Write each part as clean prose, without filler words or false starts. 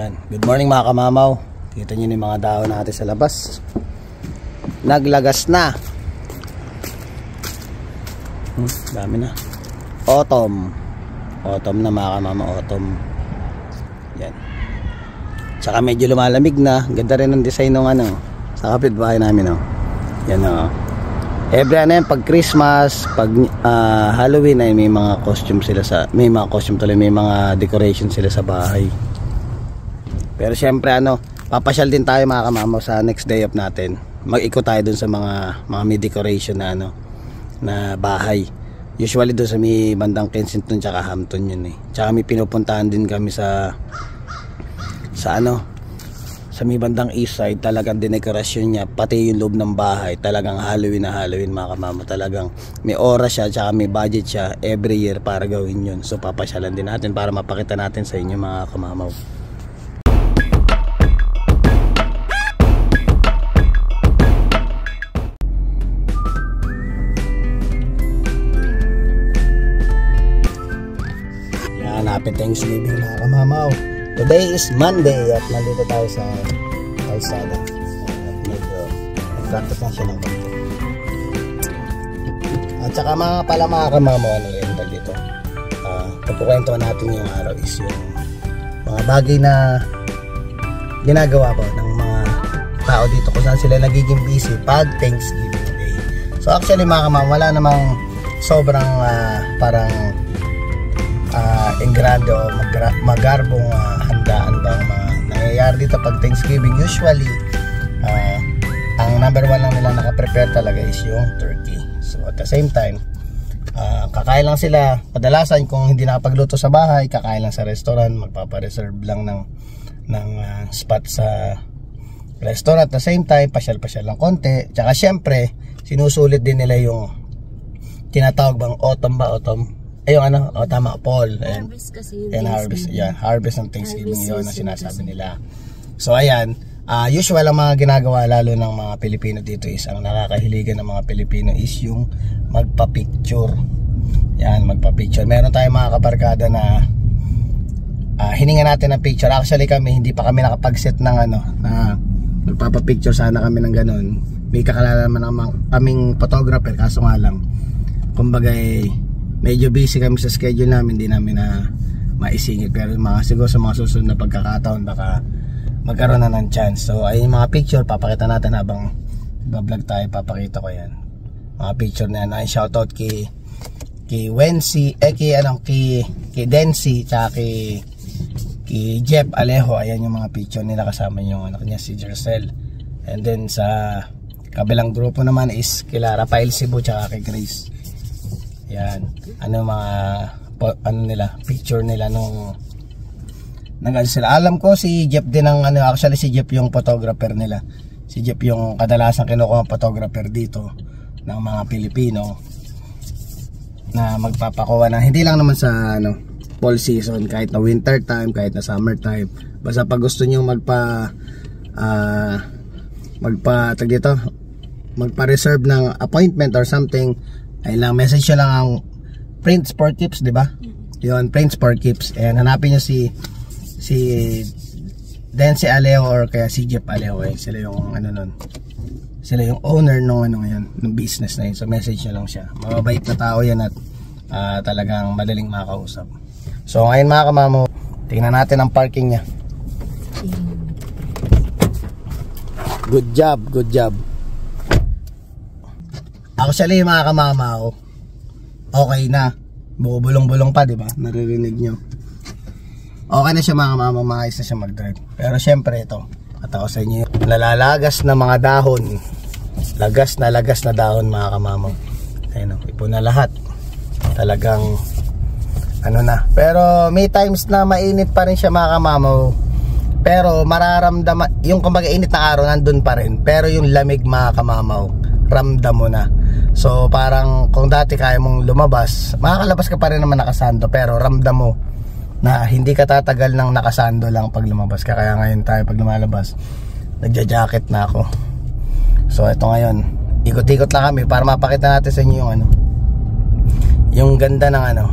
Yan. Good morning mga kamamaw. Kita nyo yung mga dahon natin sa labas. Naglagas na. Dami na. Autumn. Autumn na mga kamamaw. Autumn. Yan. Tsaka medyo lumalamig na. Ganda rin ang design ng ano, sa kapitbahay namin. Oh. Yan o. Every ano yan, pag Christmas, pag Halloween ay may mga costume sila sa, may mga costume tuloy, may mga decoration sila sa bahay. Pero syempre ano, papasyal din tayo mga kamamaw sa next day off natin. Mag-ikot tayo dun sa mga may decoration na ano, na bahay. Usually dun sa may bandang Kensington tsaka Hampton yun eh. Tsaka may pinupuntahan din kami sa ano, sa may bandang east side. Talagang dinekorasyon niya, pati yung loob ng bahay, talagang Halloween na Halloween mga kamamaw. Talagang may oras siya, tsaka may budget siya every year para gawin yun. So papasyalan din natin para mapakita natin sa inyo mga kamamaw. Happy Thanksgiving mga kamamaw. Today is Monday at nandito tayo sa kalsada. At medyo nag-practice na siya ng konti. At saka mga kamamaw, ano rin dito. Pagkukwento natin yung araw is yung mga bagay na ginagawa ko ng mga tao dito kung saan sila nagiging busy pag Thanksgiving Day. So actually mga kamamaw, wala namang sobrang parang engrande o magarbong handaan ba ang mga nangyayari dito pag Thanksgiving. Usually ang number one lang nila nakaprepare talaga is yung turkey. So at the same time kakain lang sila kadalasan. Kung hindi nakapagluto sa bahay, kakain lang sa restaurant, magpapareserve lang ng spot sa restaurant. At the same time pasyal-pasyal lang konti. Tsaka syempre sinusulit din nila yung tinatawag bang autumn ba, autumn yung ano, tama, fall. Harvest kasi yung harvest, yeah, harvest ng Thanksgiving yun na sinasabi nila. So ayan, usual ang mga ginagawa lalo ng mga Pilipino dito is, ang nakakahiligan ng mga Pilipino is yung magpa-picture. Yan, magpa-picture. Meron tayong mga kabarkada na hininga natin ng picture. Actually kami, hindi pa kami nakapag-set ng ano, na magpapa-picture sana kami ng ganun. May kakalala naman kaming photographer, kaso nga lang, kumbaga medyo busy kami sa schedule namin, hindi namin na maisingit. Pero siguro sa mga susunod na pagkakataon baka magkaroon na ng chance. So ay mga picture papakita natin habang vlog tayo, papakita ko yan mga picture na yan. Ay shoutout kay Wency, kay Dency tsaka kay Jeff Alejo. Ayan yung mga picture nila kasama yung anak niya si Jercel. And then sa kabilang grupo naman is kila Rafael Cebu tsaka kay Grace. Yan, ano nila, picture nila nung sila. Alam ko si Jeff din ang ano, actually si Jeff yung photographer nila. Si Jeff yung kadalasan kinukuha ang photographer dito ng mga Pilipino na magpapakuha na hindi lang naman sa ano, fall season, kahit na winter time, kahit na summer time. Basta pag gusto niyo magpa-reserve ng appointment or something, ay lang message nyo lang ang Prince for Keeps, di ba? Yun, Prince for Keeps. And hanapin nyo si Dency Alejo or kaya si Jeff Alejo. Sila yung ano nun, sila yung owner nung ano yan, ng business na yun. So message nyo lang siya. Mababait na tao yan at talagang madaling makausap. So ngayon mga kamamo, tingnan natin ang parking nya. Good job, good job. Actually mga kamamaw, okay na. Bubulong-bulong pa, di ba? Naririnig nyo. Okay na siya mga kamamaw, maayos na siya mag-drive. Pero syempre ito, at ako sa inyo, nalalagas na mga dahon. Lagas na dahon mga kamamaw. Ayun, ipon na lahat. Talagang ano na. Pero may times na mainit pa rin siya mga kamamaw. Pero mararamdaman, yung kumbaga init na araw nandun pa rin. Pero yung lamig mga kamamaw, ramdam mo na. So parang kung dati kaya mong lumabas, makakalabas ka pa rin naman nakasando, pero ramdam mo na hindi ka tatagal ng nakasando lang pag lumabas ka. Kaya ngayon tayo pag lumalabas, nagja-jacket na ako. So ito ngayon, ikot-ikot lang kami para mapakita natin sa inyo yung ano, yung ganda ng ano,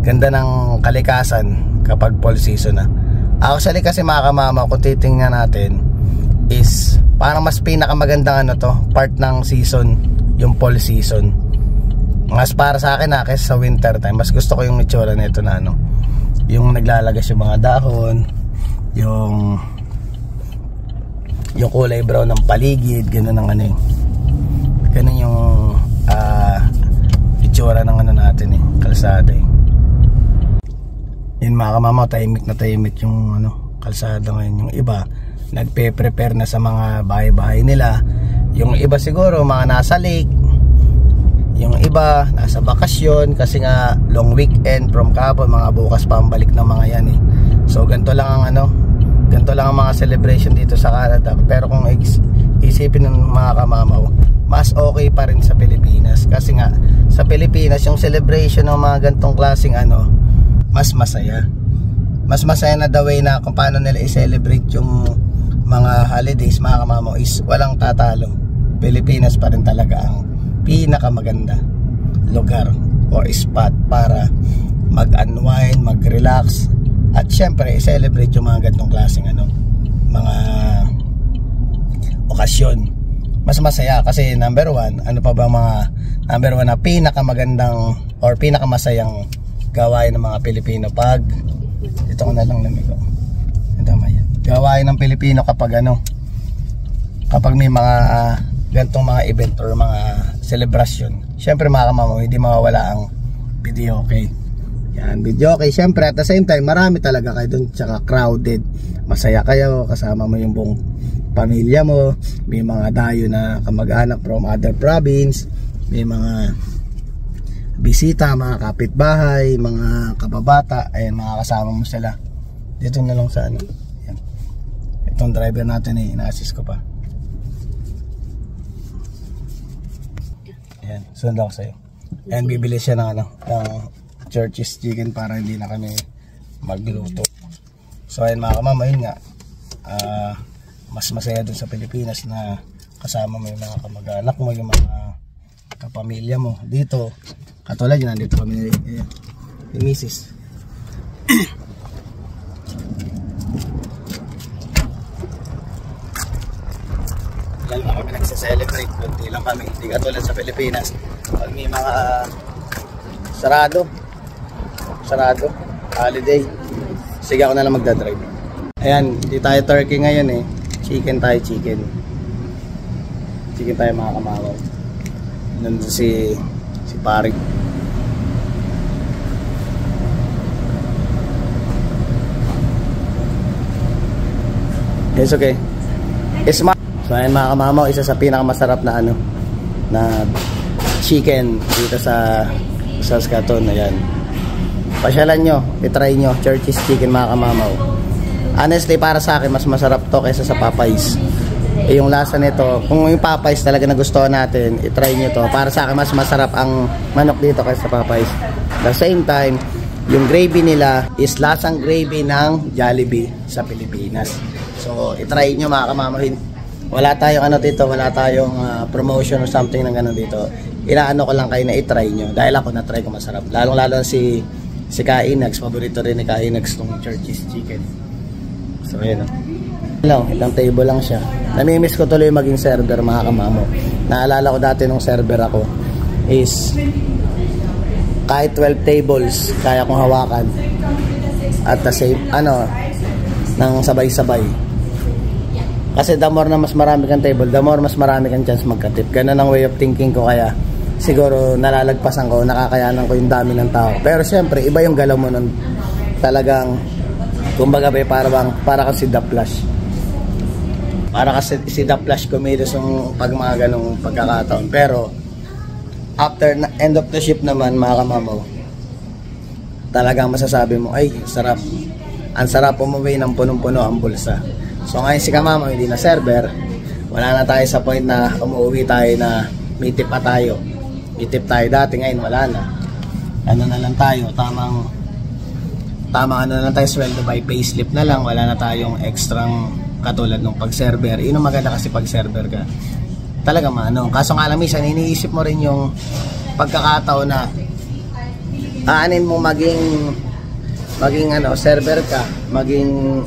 ganda ng kalikasan kapag fall season na. Actually kasi mga kamama, kung titingnan natin is parang mas pinakamagandang ano to, part ng season, yung fall season. Mas para sa akin kaysa sa winter time, mas gusto ko yung itsura nito na ano, yung naglalagas yung mga dahon, yung kulay brown ng paligid, ganun ang ano eh. Ganun yung itsura ng ano natin eh, kalsada eh. Yun mga kamama, tahimik na tahimik yung ano, kalsada ngayon. Yung iba nagpe-prepare na sa mga bahay-bahay nila. Yung iba siguro mga nasa lake. Yung iba nasa bakasyon kasi nga long weekend from kahapon, mga bukas pa ang balik ng mga yan eh. So ganito lang ang ano, ganito lang ang mga celebration dito sa Canada. Pero kung isipin ng mga kamamaw, mas okay pa rin sa Pilipinas. Kasi nga sa Pilipinas yung celebration ng mga ganitong klaseng ano, mas masaya. Mas masaya na the way na kung paano nila i-celebrate yung mga holidays mga kamamo is walang tatalo. Pilipinas pa rin talaga ang pinakamaganda lugar or spot para mag-unwind, mag-relax at syempre i-celebrate yung mga ganitong klaseng ano, mga okasyon. Mas masaya kasi number one, ano pa ba mga number one na pinakamagandang or pinakamasayang gawain ng mga Pilipino pag ito ko na lang lamigo. Tama yan. Gawain ng Pilipino kapag ano, kapag may mga gantong mga event or mga celebration. Syempre mga kamamo, hindi mawawala ang video okay. Yan, video okay. Syempre at the same time, marami talaga kayo dun, tsaka crowded. Masaya kayo, kasama mo yung buong pamilya mo. May mga dayo na kamag-anak from other province. May mga bisita, mga kapitbahay, mga kababata, ayan, mga kasama mo sila. Dito na lang sa ano. Ayan. Itong driver natin ina-assist ko pa. Ayan, sunod ako sa'yo. Ayan, bibili siya ng ano, ng Church's chicken para hindi na kami magluto. So ayan mga kamama, yun nga, mas masaya dun sa Pilipinas na kasama mo yung mga kamag-anak mo, yung mga kapamilya mo. Dito katulad yun, nandito kami ni Mrs. Yan lang kami nagsaselebrate. Kunti lang kami, hindi katulad sa Pilipinas. Pag may mga sarado holiday, sige ako na lang magdadrive. Ayan, hindi tayo turkey ngayon eh. Chicken tayo, chicken tayo mga kamamaw. Nandun si pare. It's okay. It's so ayan mga kamamaw, isa sa pinakamasarap na ano, na chicken dito sa Saskatoon. Ayan, pasyalan nyo, itry nyo Church's chicken mga kamamaw. Honestly para sa akin mas masarap to kaysa sa Popeyes. Yung lasa nito, kung yung Popeyes talaga nagustuhan natin, itry nyo to. Para sa akin mas masarap ang manok dito kaysa sa Popeyes. At the same time, yung gravy nila is lasang gravy ng Jollibee sa Pilipinas. So itry nyo mga kamamahin. Wala tayong ano dito, wala tayong promotion or something ng gano'n dito. Inaano ko lang kayo na itry nyo dahil ako na-try ko masarap. Lalong-lalo si Kainags, paborito rin ni Kainags tong Church's chicken. So ayun ilang table lang siya. Namimiss ko tuloy maging server mga kamamo. Naalala ko dati nung server ako is kahit 12 tables kaya kong hawakan at the same nang sabay-sabay. Kasi the more na mas marami kang table, the more mas marami kang chance magkatip. Ganun ang way of thinking ko, kaya siguro nalalagpasan ko, nakakayanan ko yung dami ng tao. Pero syempre iba yung galaw mo nun. Talagang kumbaga para kasi The Flash. Para kasi si The Flash kumilos yung pag mga ganong pagkakataon. Pero after end of the shift naman mga kamamaw, talagang masasabi mo ay sarap. Ang sarap umuwi ng punong-puno ang bulsa. So ngayon si kamamaw hindi na server. Wala na tayo sa point na umuwi tayo na may tip pa tayo. May tip tayo dati, ngayon wala na. Ano na lang tayo, tamang ano na lang tayo, sweldo by payslip na lang. Wala na tayong extrang katulad ng pag-server. Yun ang maganda kasi pag-server ka. Talaga kaso nga lang minsan iniisip mo rin yung pagkakataon na aanin mo maging server ka maging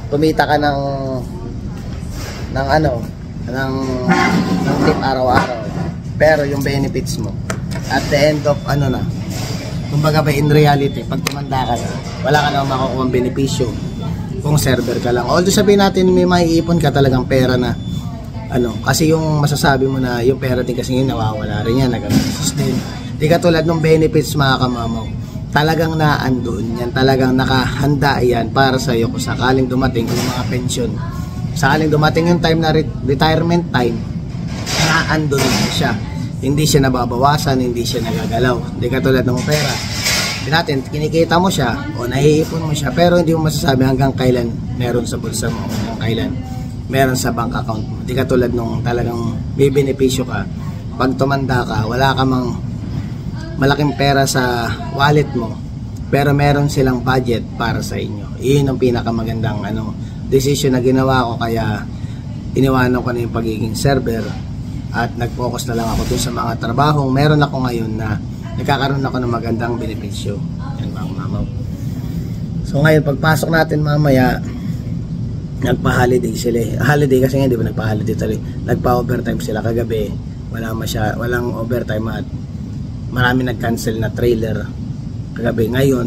kumita ka ng tip araw-araw, pero yung benefits mo at the end of kumbaga ba in reality, pag tumanda ka na, wala ka na makukuha ng benepisyo kung server ka lang. Although sabihin natin may maiipon ka talagang pera na kasi yung masasabi mo na yung pera din kasi yun nawawala rin yan, nag-sustain. Di katulad ng benefits mga kamamaw, talagang naandun yan, talagang nakahanda yan para sa iyo kung sakaling dumating yung mga pension, sakaling dumating yung time na retirement time, naandun na siya. Hindi siya nababawasan, hindi siya nagagalaw. Hindi katulad ng pera. Natin, kinikita mo siya o naiipon mo siya, pero hindi mo masasabi hanggang kailan meron sa bulsa mo, hanggang kailan meron sa bank account mo. Hindi katulad nung talagang may benepisyo ka. Pag tumanda ka, wala ka mang malaking pera sa wallet mo, pero meron silang budget para sa inyo. Iyon ang pinakamagandang decision na ginawa ko, kaya iniwanan ko na yung pagiging server at nag-focus na lang ako dun sa mga trabahong meron ako ngayon na nagkakaroon ako ng magandang benepisyo. Yan mga mamaw. So ngayon pagpasok natin mamaya, nagpa-holiday sila. Holiday kasi nga, di ba nagpa-holiday talaga. Nagpa-overtime sila kagabi. Walang overtime at marami nag-cancel na trailer kagabi. Ngayon,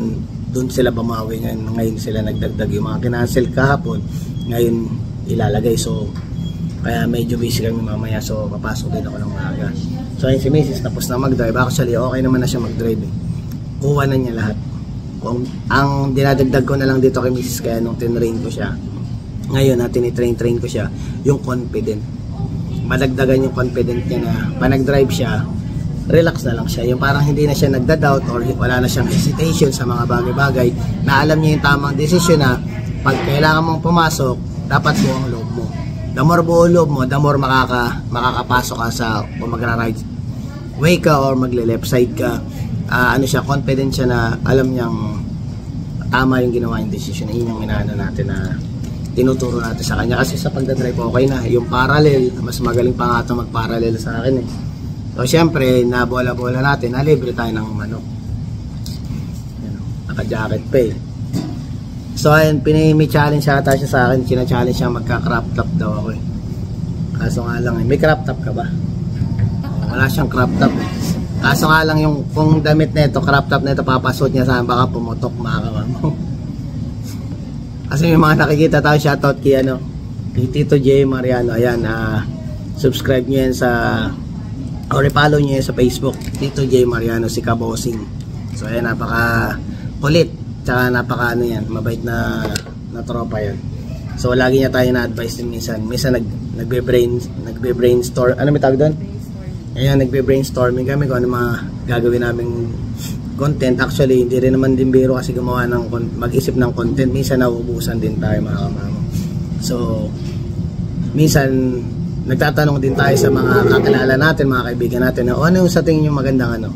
doon sila bumawi. Ngayon sila nagdagdag yung mga kinancel kahapon. Ngayon ilalagay. So kaya medyo busy kami mamaya, so papasok din ako ng maaga. So ayun si Mrs. tapos na mag-drive. Actually okay naman na siya mag-drive Kuha na niya lahat. Ang dinadagdag ko na lang dito kay Mrs. kaya nung tinrain ko siya, ngayon natin i-train ko siya, yung confident. Madagdagan yung confident niya na pag nag-drive siya, relax na lang siya. Yung parang hindi na siya nagda-doubt or wala na siyang hesitation sa mga bagay-bagay, na alam niya yung tamang desisyon na pag kailangan mong pumasok, dapat buong loob mo. The more buo loob mo, the more makakapasok ka sa kung magra-right way ka or magle-left side ka. Confident siya na alam niyang tama yung ginawa yung decision. Yun yung inaano natin na tinuturo natin sa kanya. Kasi sa pagdadrive okay na. Yung parallel, mas magaling pa nga ito mag-parallel sa akin So syempre, nabola-bola natin, nalibre tayo ng manok. Naka-jacket pa So ayun, may challenge ata siya sa akin. Sina-challenge siya magka-crop top daw ako Kaso nga lang may crop top ka ba? Wala siyang crop top Kaso nga lang yung kung damit na ito, crop top na ito, papasot niya sa akin, baka pumutok mga mo. Kasi may mga nakikita tayo, shoutout kay Tito J Mariano. Ayan, subscribe niyo yan or i-follow niyo yan sa Facebook, Tito J Mariano, si Kabosing. So ayan, napaka kulit. Tsaka napaka yan, mabait na tropa yan. So lagi niya tayo na-advise din minsan nagbe-brainstorm, may tawag doon? Ayan, nagbe-brainstorming kami kung ano mga gagawin naming content. Actually, hindi rin naman din biro kasi gumawa mag-isip ng content. Minsan nauubusan din tayo mga kamamo. So minsan nagtatanong din tayo sa mga kakilala natin, mga kaibigan natin na ano yung sa tingin nyo magandang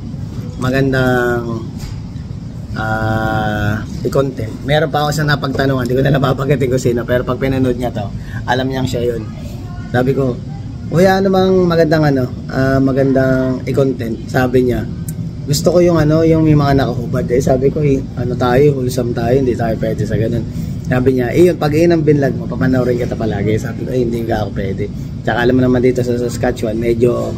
i-content. Meron pa ako sa napagtanungan, hindi ko na nababagitin ko sino, pero pag pinanood niya to, alam niyang siya yun. Sabi ko, kuya, ano bang magandang i-content? Sabi niya, gusto ko yung may mga nakahubad. Sabi ko, tayo, wholesome tayo, hindi tayo pwede sa ganun. Sabi niya, yun, pag ng binlog mo, papanoorin kita palagi. Sabi ko, hindi ka ako pwede. Tsaka alam mo naman dito sa Saskatchewan, medyo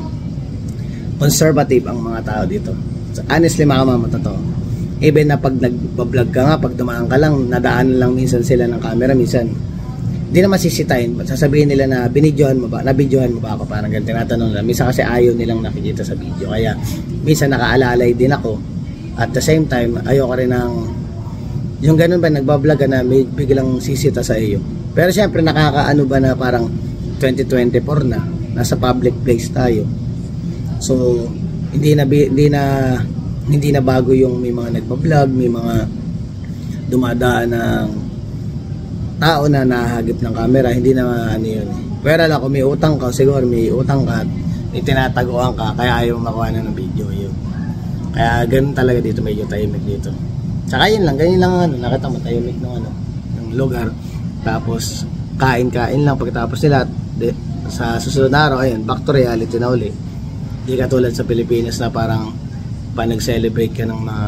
conservative ang mga tao dito. So, honestly, mga mama, totoo. Even na pag nag-vlog ka nga, pag dumaan ka lang, nadaan lang minsan sila ng camera, minsan hindi na masisitahin. Sasabihin nila na nabidyohan mo ba ako, parang ganito tinatanong nila. Minsan kasi ayaw nilang nakikita sa video, kaya minsan nakaalalay din ako. At the same time, ayoko rin ng yung ganun ba, nagbablog ka na may biglang sisita sa iyo. Pero syempre nakakaano ba na parang 2024 na, nasa public place tayo. So hindi na bago yung may mga nagba-vlog, may mga dumadaan ng tao na nahagip ng camera, hindi na yun. Pero lang kung may utang ka, siguro may utang ka at itinataguan ka, kaya ayaw makuha na ng video yun. Kaya ganun talaga dito, medyo tahimik dito. Tsaka yun lang, ganyan lang nakita mo tahimik ng lugar. Tapos kain lang pagkatapos nila. Sa susunod na araw, ayun, back to reality na uli. Hindi katulad sa Pilipinas na parang nag-celebrate ka ng mga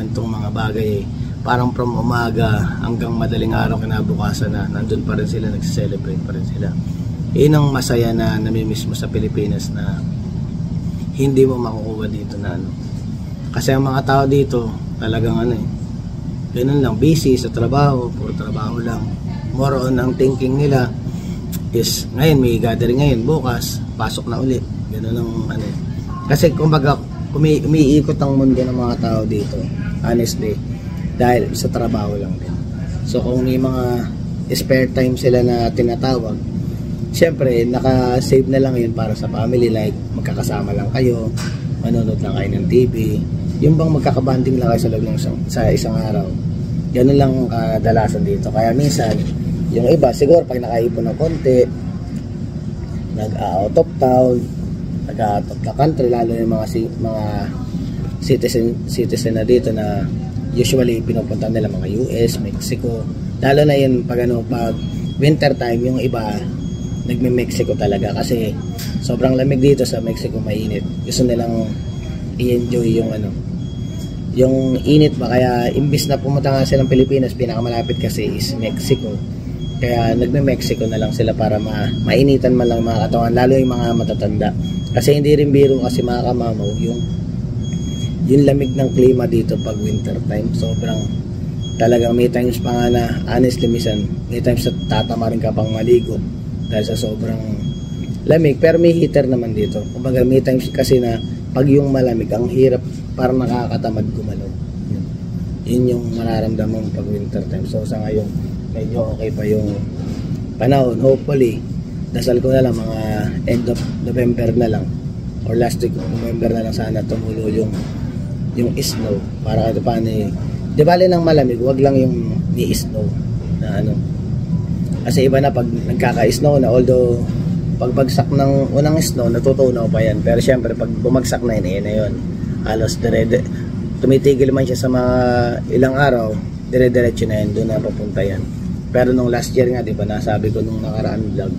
ganitong mga bagay, parang from umaga hanggang madaling araw kinabukasan na nandun pa rin sila, nagse-celebrate pa rin sila. Yun ang masaya na namimiss mo sa Pilipinas na hindi mo makukuha dito na ano. Kasi ang mga tao dito talagang ano ganun lang, busy sa trabaho, puro trabaho lang. More on ang thinking nila is ngayon may gathering ngayon, bukas pasok na ulit. Ganun ang ano. Kasi kumbaga umiikot ang mundo ng mga tao dito, honestly, dahil sa trabaho lang din. So kung may mga spare time sila na tinatawag, syempre naka-save na lang yun para sa family, like magkakasama lang kayo, manonood lang kayo ng TV, yung bang magkakabanding lang kayo sa loob ng sa isang araw. Ganun lang kadalasan dito. Kaya minsan yung iba siguro pag nakaipon ng konti, nag-out of town, nag-out of the country, lalo yung mga citizen na dito na usually pinupunta nila mga US, Mexico, lalo na yun pag winter time, yung iba nagme-Mexico talaga kasi sobrang lamig dito sa Mexico, mainit. Gusto nilang i-enjoy yung init ba, kaya imbis na pumunta nga silang Pilipinas, pinakamalapit kasi is Mexico, kaya nagme-Mexico na lang sila para mainitan man lang mga katawan, lalo yung mga matatanda. Kasi hindi rin biro kasi mga kamamaw, yung lamig ng klima dito pag winter time, sobrang talagang may times pa nga na honestly minsan may times na tatama rin ka pang maligo dahil sa sobrang lamig. Pero may heater naman dito, kumbaga may times kasi na pag yung malamig ang hirap, parang nakakatamad gumalaw. Yun yung mararamdaman pag winter time. So sa ngayon medyo okay pa yung panahon. Hopefully dasal ko na lang mga end of November na lang or last week of November na lang sana tumulo yung snow para kahit paano di bali ng malamig, wag lang yung may snow na ano, kasi iba na pag nagkaka-snow na, although pagbagsak ng unang snow natutunaw pa yan, pero syempre pag bumagsak na yun na yun, halos tumitigil man siya sa mga ilang araw, dire-diretso na yun, doon na papunta yan. Pero nung last year nga, di ba, nasabi ko nung nakaraan vlog,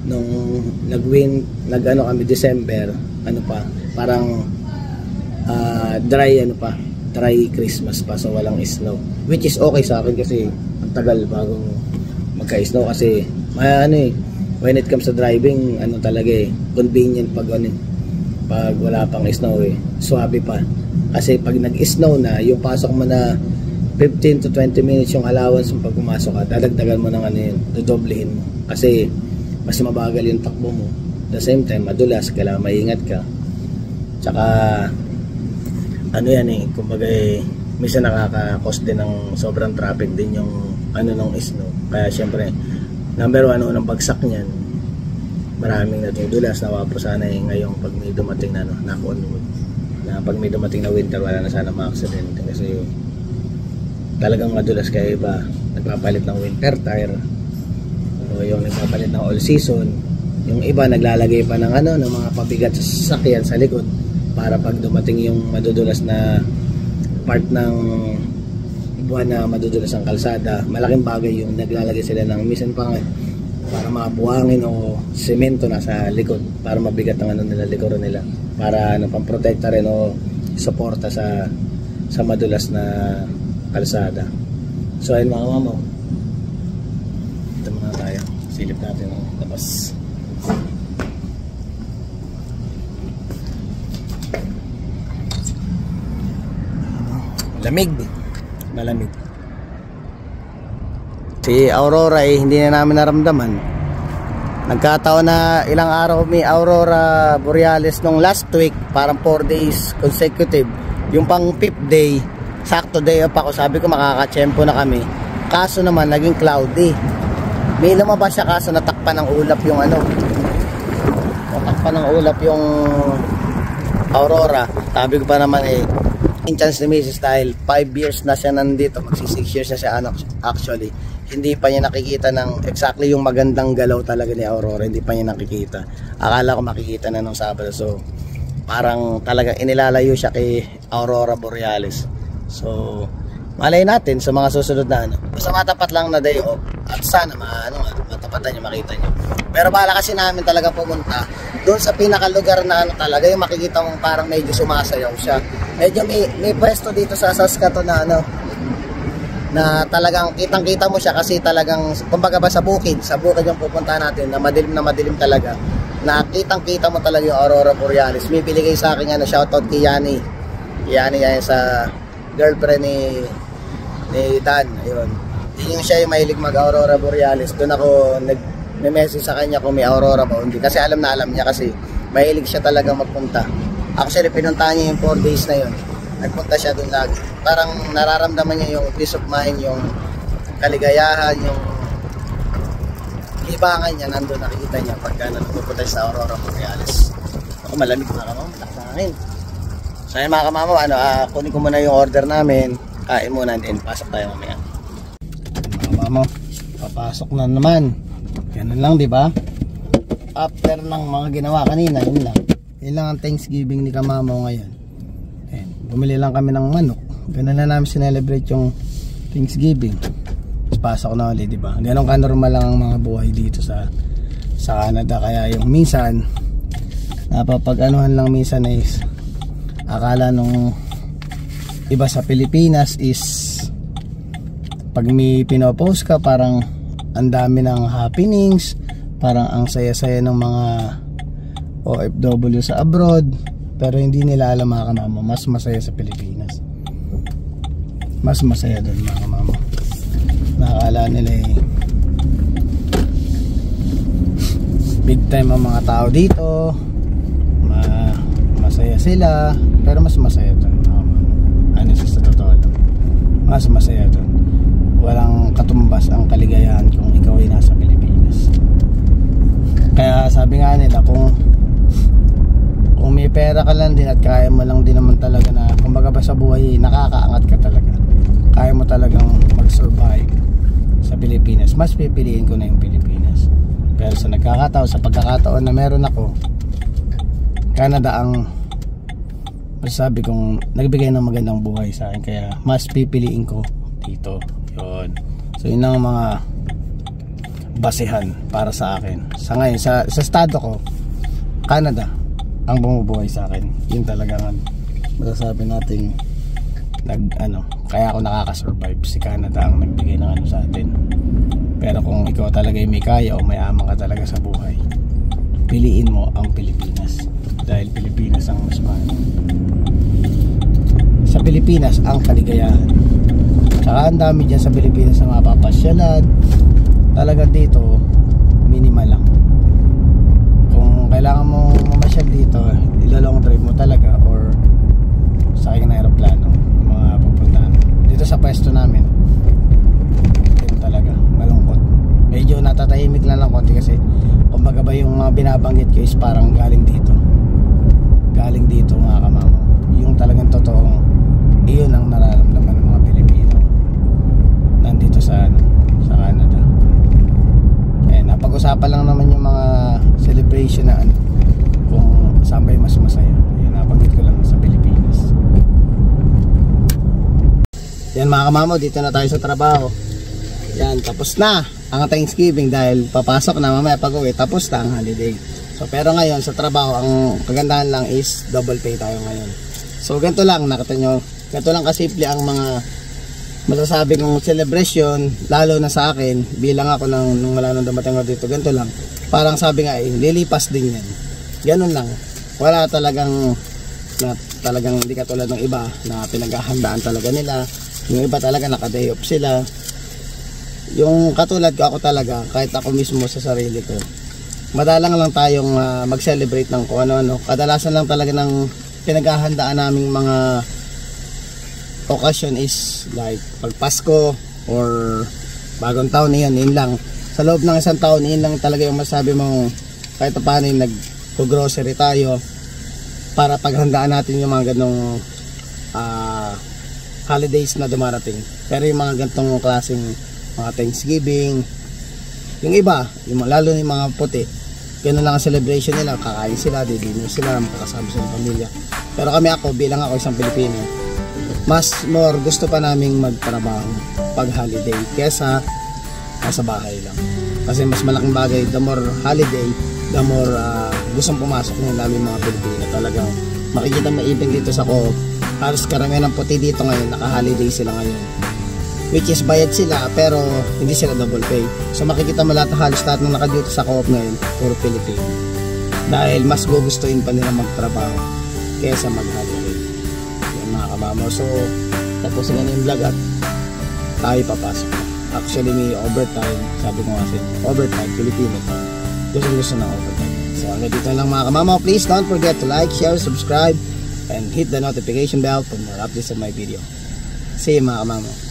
nung kami December, parang dry Christmas pa, so walang snow, which is okay sa akin kasi ang tagal bago magka-snow. Kasi when it comes to driving, talaga convenient pag wala pang snow, swabe pa. Kasi pag nag-snow na, yung pasok mo na 15 to 20 minutes yung allowance mo pag pumasok ka, dadagdagan mo ng dodoblehin mo kasi mas mabagal yung takbo mo. At the same time, madulas, kailangan maingat ka. Tsaka kumbaga minsan nakaka-cause din ng sobrang traffic din yung ng snow. Kaya syempre, number one, unang bagsak niyan, maraming natudulas, nawapo sana ngayong pag may dumating na knock on wood, na pag may dumating na winter, wala na sana mga accident kasi talagang madulas. Kaya iba nagpapalit ng winter tire, o yung nagpapalit ng all season, yung iba naglalagay pa ng ng mga pabigat sa sasakyan sa likod para pag dumating yung madudulas na part ng buwan na madudulas ang kalsada, malaking bagay yung naglalagay sila ng minsan pa para mabuhangin o semento na sa likod para mabigat ang nila, likuran nila, para pamprotekta rin o suporta sa madulas na kalsada. So ayun mga mamaw, ito muna tayo, silip natin ang labas. Malamig. Si Aurora hindi na namin naramdaman. Nagkataon na ilang araw may Aurora Borealis nung last week, parang 4 days consecutive. Yung pang 5th day, sakto day off ako, sabi ko makakatsyempo na kami. Kaso naman naging cloudy. May lumabas siya kaso natakpan ng ulap yung natakpan ng ulap yung Aurora. Sabi ko pa naman chance ni Mrs. dahil 5 years na siya nandito, magsi 6 years na siya actually, hindi pa niya nakikita ng exactly yung magandang galaw talaga ni Aurora, hindi pa niya nakikita. Akala ko makikita na nung Sabado, so parang talagang inilalayo siya kay Aurora Borealis. So malay natin sa mga susunod na basta matapat lang na day off at sana matapatan niyo, makita niyo. Pero bala kasi namin talaga pumunta doon sa pinakalugar na talaga yung makikita mong parang medyo sumasayaw siya. Medyo may pwesto dito sa Saskatoon na ano, na talagang kitang-kita mo siya kasi talagang, kumbaga ba sa bukid yung pupuntahan natin na madilim talaga, na kitang-kita mo talaga yung Aurora Borealis. May biligay sa akin yan, shoutout kay Yani yan sa girlfriend ni Dan, ayun. Yung siya yung mahilig mag Aurora Borealis. Doon ako nag-message sa kanya kung may Aurora ba o hindi, kasi alam niya kasi mahilig siya talagang magpunta. Actually pinuntahan niya yung 4 days na yun, nagpunta siya doon lagi. Parang nararamdaman niya yung peace of mind, yung kaligayahan, yung libangan niya, nandun nakikita niya pagka nagpupunta sa Aurora Borealis. Ako malamig mga kamamo, laksahin. So yun mga kamamo, kunin ko muna yung order namin, kain muna, then pasok tayo mamaya. Mga kamamo, papasok na naman. Ganun lang, di ba? After ng mga ginawa kanina, yun lang. Yun lang ang Thanksgiving ni kamamo ngayon. Bumili lang kami ng manok. Ganun na namin sinelebrate yung Thanksgiving. Tapos pasok na ulit, diba? Ganun ka normal lang ang mga buhay dito sa Canada. Kaya yung minsan napapag-anuhan lang minsan is akala nung iba sa Pilipinas is pag may pinopost ka parang ang dami ng happenings, parang ang saya-saya ng mga OFW sa abroad. Pero hindi nila alam mga kamamo, mas masaya sa Pilipinas. Mas masaya doon mga kamamo. Nakakala nila big time ang mga tao dito, masaya sila, pero mas masaya doon mga kamamo. Ano sa totoo lang, mas masaya doon. Walang katumbas ang kaligayahan kung ikaw ay nasa Pilipinas. Kaya sabi nga nila, kung may pera ka lang din at kaya mo lang din naman talaga na kumbaga ba sa buhay nakakaangat ka talaga, kaya mo talagang mag-survive sa Pilipinas, mas pipiliin ko na yung Pilipinas. Pero sa pagkakataon na meron ako, Canada ang masasabi kong nagbigay ng magandang buhay sa akin, kaya mas pipiliin ko dito. Yun. So yun ang mga basihan para sa akin sa ngayon. Sa estado ko, Canada ang bumubuhay sa akin. Yun talagang masasabi natin kaya ako nakaka-survive. Si Canada ang nagbigay ng sa atin. Pero kung ikaw talaga may kaya o may amang ka talaga sa buhay, piliin mo ang Pilipinas, dahil Pilipinas ang mas mahal. Sa Pilipinas ang kaligayahan. Tsaka ang dami dyan sa Pilipinas na mapapasyalan. Talaga dito minimal lang. Kailangan mo mamasyal dito, ilalong drive mo talaga or sakay ng aeroplano mga pupuntahan. Dito sa pwesto namin, yun talaga, malungkot. Medyo natatahimik lang konti kasi kumbaga ba yung mga binabanggit ko is parang galing dito mga kamamo. Yung talagang totoong iyon ang nararamdaman ng mga Pilipino nandito sa Canada. Napag-usapan lang naman yung mga celebration na kung saan ba yung mas masaya. Ayan, nabanggit ko lang sa Pilipinas. Yan mga kamamo, dito na tayo sa trabaho. Yan, tapos na ang Thanksgiving dahil papasok na mamaya pag-uwi, tapos na ang holiday. So pero ngayon sa trabaho, ang kagandahan lang is double pay tayo ngayon. So ganito lang, nakita nyo, ganito lang kasimple ang mga masasabi kong celebration, lalo na sa akin bilang ako nung wala nang dumating ako dito. Ganito lang, parang sabi nga lilipas din yan. Ganun lang, wala talagang hindi katulad ng iba na pinaghahandaan talaga nila. Yung iba talaga naka-day off sila. Yung katulad ko, ako talaga, kahit ako mismo sa sarili ko, madalang lang tayong mag-celebrate ng kung ano-ano. Kadalasan lang talaga ng pinaghahandaan naming mga occasion is like pag Pasko or bagong taon, yun lang. Sa loob ng isang taon, yun lang talaga yung masabi mong kahit paano yung nag-grocery tayo para paghandaan natin yung mga ganong holidays na dumarating. Pero yung mga ganitong klaseng mga Thanksgiving, yung iba, lalo yung mga puti, ganun lang ang celebration nila, kakain sila, didino sila, makakasama sa pamilya. Pero ako bilang ako isang Pilipino, mas more gusto pa naming magtrabaho pag holiday kesa nasa bahay lang. Kasi mas malaking bagay, the more holiday, the more gustong pumasok ng namin mga Pilipino. Talagang makikita mo even dito sa Co-op, halos karamihan ng puti dito ngayon, naka-holiday sila ngayon. Which is bayad sila pero hindi sila double pay. So makikita mo lahat ng naka-duty sa co-op ngayon, puro Pilipino. Dahil mas gugustuhin pa nila magtrabaho kaysa mag-holiday. Yan mga kamamo. So tapos na yung vlog at tayo papasok. Actually may overtime, sabi ko kasi overtime, Pilipino pa. Gusto na overtime. So hanggang dito lang mga kamamo. Please don't forget to like, share, subscribe, and hit the notification bell for more updates of my video. See you mga kamamo.